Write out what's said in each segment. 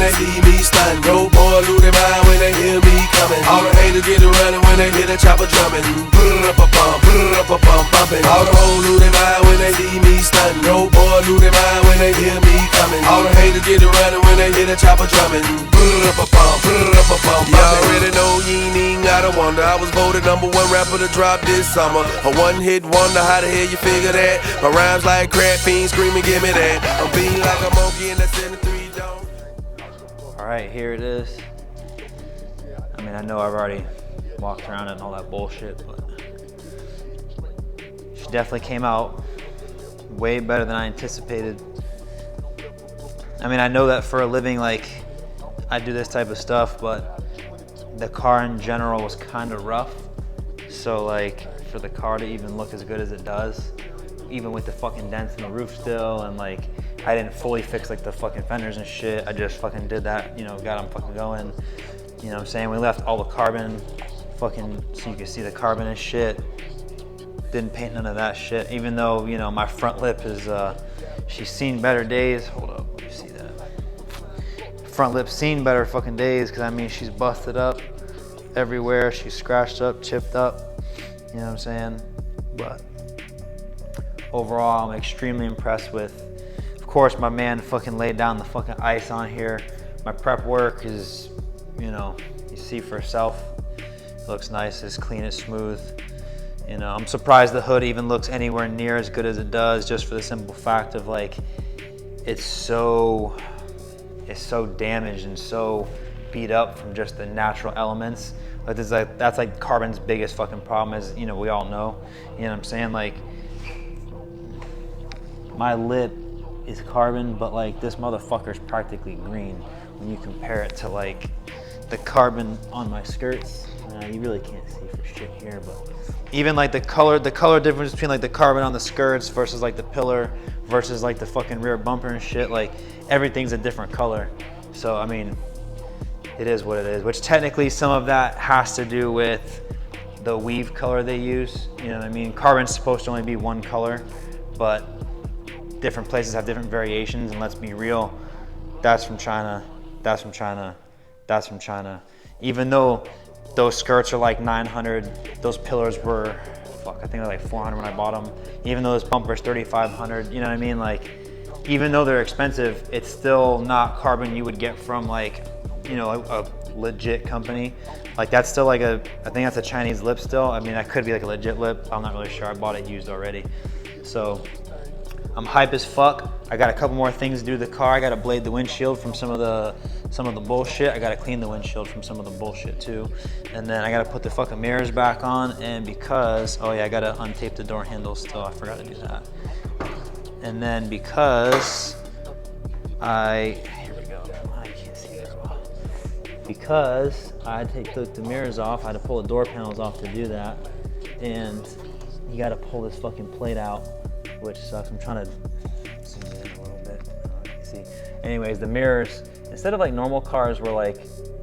they see me stun. No boy lose their mind when they hear me coming. All the haters get to running when they hear the chopper drumming. Bumping. All the hoes lose their mind when they see me stun. No boy lose their mind when they hear me coming. All the haters get to running when they hear the chopper drumming. Y'all already know you ain't even gotta wonder. I was voted #1 rapper to drop this summer. A one-hit wonder, how the hell you figure that? My rhymes like crap fiends screaming, give me that. I'm being like a monkey in that 73 dome. Alright, here it is. I mean, I know I've already walked around it and all that bullshit, but she definitely came out way better than I anticipated. I mean, I know that for a living, like, I do this type of stuff, but the car in general was kind of rough. So, like, for the car to even look as good as it does, even with the fucking dents in the roof still, and like, I didn't fully fix like the fucking fenders and shit. I just fucking did that, you know, got them fucking going. You know what I'm saying? We left all the carbon fucking, so you can see the carbon and shit. Didn't paint none of that shit, even though, you know, my front lip is, she's seen better days. Hold up, let me see that. Front lip's seen better fucking days, because I mean, she's busted up everywhere. She's scratched up, chipped up, you know what I'm saying? But overall, I'm extremely impressed with. Of course, my man fucking laid down the fucking ice on here. My prep work is, you know, you see for yourself. It looks nice, it's clean, it's smooth. You know, I'm surprised the hood even looks anywhere near as good as it does, just for the simple fact of like, it's so damaged and so beat up from just the natural elements. Like, that's like carbon's biggest fucking problem, is, you know, we all know. You know what I'm saying? Like, my lip is carbon, but like this motherfucker's practically green when you compare it to like the carbon on my skirts. You really can't see for shit here, but even like the color difference between like the carbon on the skirts versus like the pillar versus like the fucking rear bumper and shit, like everything's a different color. So I mean, it is what it is, which technically some of that has to do with the weave color they use. You know what I mean? Carbon's supposed to only be one color, but different places have different variations, and let's be real, that's from China, that's from China, that's from China. Even though those skirts are like 900, those pillars were, fuck, I think they're like 400 when I bought them. Even though this bumper's 3,500, you know what I mean? Like, even though they're expensive, it's still not carbon you would get from like, you know, a legit company. Like, that's still like I think that's a Chinese lip still. I mean, that could be like a legit lip. I'm not really sure. I bought it used already. So I'm hype as fuck. I got a couple more things to do to the car. I got to blade the windshield from some of the bullshit. I got to clean the windshield from some of the bullshit too. And then I got to put the fucking mirrors back on. And because, oh yeah, I got to untape the door handles still. I forgot to do that. And then because here we go. I can't see that well. Because I took the mirrors off, I had to pull the door panels off to do that. And you got to pull this fucking plate out, which sucks. I'm trying to zoom in a little bit. See. Anyways, the mirrors, instead of like normal cars where like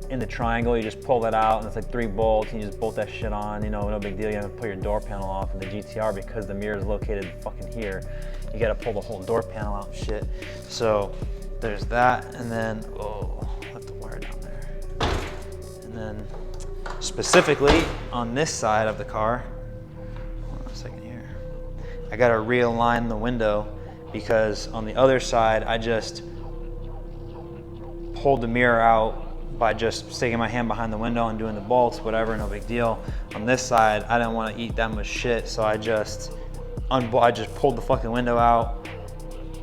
in the triangle, you just pull that out and it's like 3 bolts and you just bolt that shit on, you know, no big deal. You have to pull your door panel off. In the GTR, because the mirror is located fucking here, you got to pull the whole door panel out and shit. So there's that, and then, oh, I left the wire down there. And then specifically on this side of the car, hold on a second here, I got to realign the window, because on the other side, I just pulled the mirror out by just sticking my hand behind the window and doing the bolts, whatever, no big deal. On this side, I didn't want to eat that much shit, so I just pulled the fucking window out,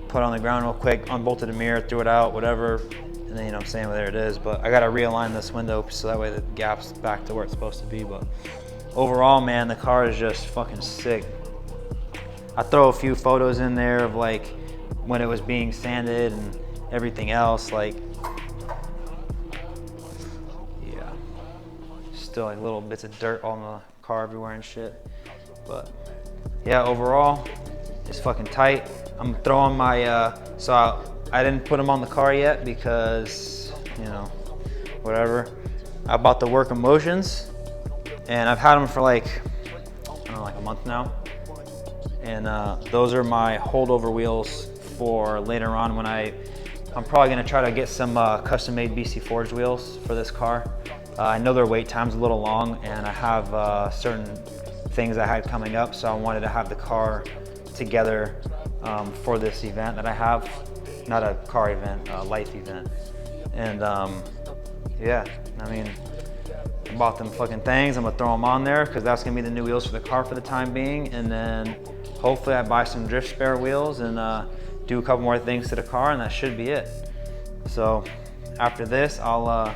put it on the ground real quick, unbolted the mirror, threw it out, whatever, and then, you know what I'm saying, well, there it is. But I gotta realign this window so that way the gap's back to where it's supposed to be. But overall, man, the car is just fucking sick. I throw a few photos in there of like when it was being sanded and everything else, like, yeah, still like little bits of dirt on the car everywhere and shit. But yeah, overall, it's fucking tight. I'm throwing my, so I didn't put them on the car yet because, you know, whatever. I bought the Work Emotions, and I've had them for like, I don't know, like a month now. And those are my holdover wheels for later on when I I'm probably gonna try to get some custom-made BC Forged wheels for this car. I know their wait time's a little long, and I have certain things I had coming up, so I wanted to have the car together for this event that I have. Not a car event, a life event. And yeah, I mean, I bought them fucking things. I'm gonna throw them on there because that's gonna be the new wheels for the car for the time being. And then hopefully I buy some drift spare wheels and do a couple more things to the car, and that should be it. So after this, I'll, oh,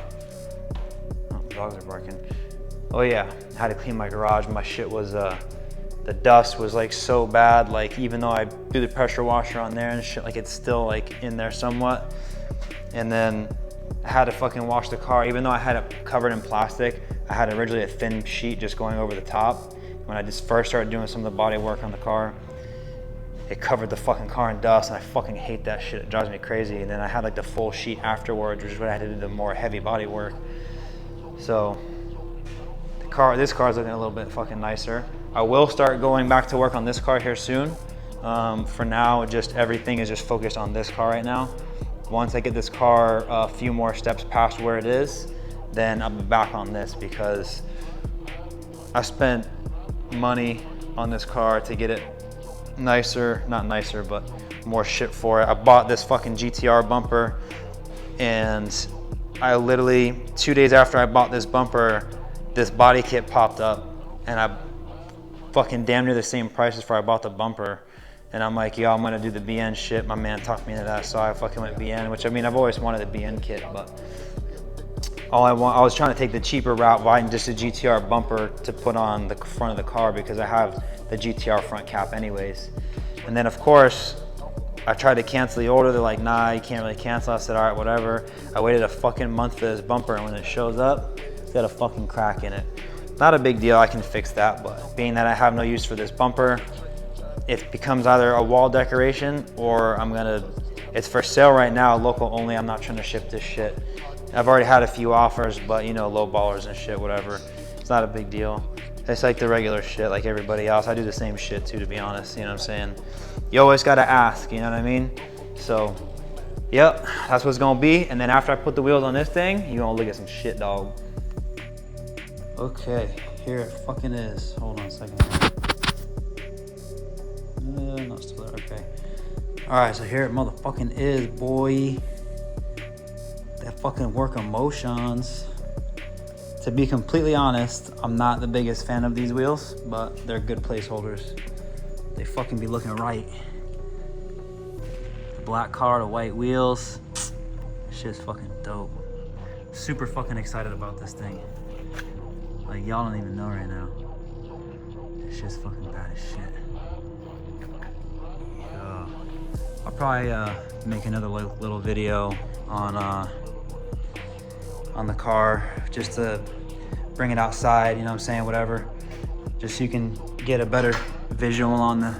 dogs are barking. Oh yeah, I had to clean my garage. My shit was, the dust was like so bad. Like even though I threw the pressure washer on there and shit, like it's still like in there somewhat. And then I had to fucking wash the car. Even though I had it covered in plastic, I had originally a thin sheet just going over the top. When I just first started doing some of the body work on the car, it covered the fucking car in dust, and I fucking hate that shit. It drives me crazy. And then I had like the full sheet afterwards, which is what I had to do the more heavy body work. So this car is looking a little bit fucking nicer. I will start going back to work on this car here soon. For now, just everything is just focused on this car right now. Once I get this car a few more steps past where it is, then I'll be back on this, because I spent money on this car to get it nicer, not nicer, but more shit for it. I bought this fucking GTR bumper, and I literally, 2 days after I bought this bumper, this body kit popped up, and I fucking damn near the same price as before I bought the bumper. And I'm like, yo, I'm gonna do the BN shit. My man talked me into that, so I fucking went BN, which I mean, I've always wanted a BN kit, but I was trying to take the cheaper route, buying just a GTR bumper to put on the front of the car, because I have the GTR front cap anyways. And then of course, I tried to cancel the order. They're like, nah, you can't really cancel. I said, all right, whatever. I waited a fucking month for this bumper, and when it shows up, it's got a fucking crack in it. Not a big deal, I can fix that, but being that I have no use for this bumper, it becomes either a wall decoration or it's for sale right now, local only. I'm not trying to ship this shit. I've already had a few offers, but you know, low ballers and shit, whatever. It's not a big deal. It's like the regular shit, like everybody else. I do the same shit too, to be honest, you know what I'm saying? You always gotta ask, you know what I mean? So, yep, that's what it's gonna be. And then after I put the wheels on this thing, you're gonna look at some shit, dog. Okay, here it fucking is. Hold on a second. Not still there, okay. All right, so here it motherfucking is, boy. That fucking work of motions. To be completely honest, I'm not the biggest fan of these wheels, but they're good placeholders. They fucking be looking right. The black car, the white wheels. Shit's fucking dope. Super fucking excited about this thing. Like, y'all don't even know right now. This shit's fucking bad as shit. I'll probably make another little video on the car, just to bring it outside, you know what I'm saying, whatever. Just so you can get a better visual on the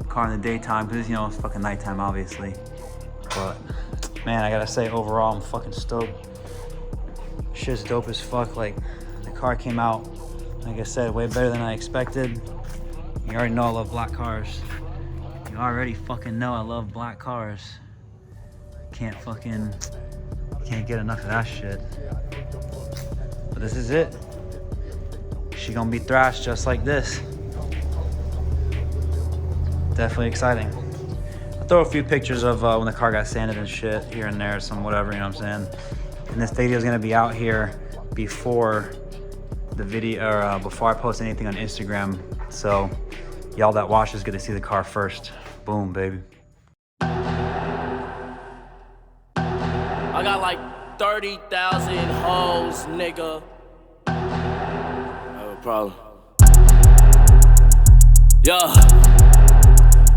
car in the daytime, because, you know, it's fucking nighttime, obviously. But, man, I gotta say, overall, I'm fucking stoked. Shit's dope as fuck. Like, the car came out, like I said, way better than I expected. You already know I love black cars. You already fucking know I love black cars. Can't get enough of that shit. But this is it. She gonna be thrashed just like this. Definitely exciting. I'll throw a few pictures of when the car got sanded and shit here and there, some whatever, you know what I'm saying? And this video is gonna be out here before the video, or before I post anything on Instagram. So y'all that watch is gonna see the car first. Boom, baby. I got like 30,000 hoes, nigga. I have a problem. Yeah.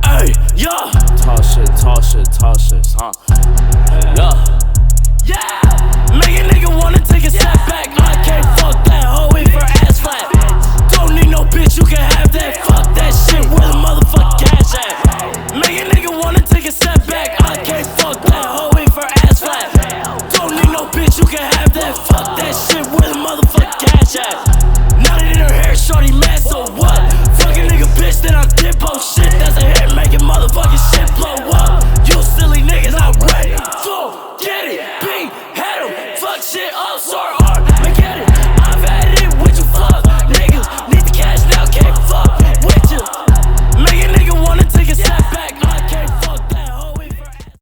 Hey, yeah. Talk shit, huh? Yeah. Yeah.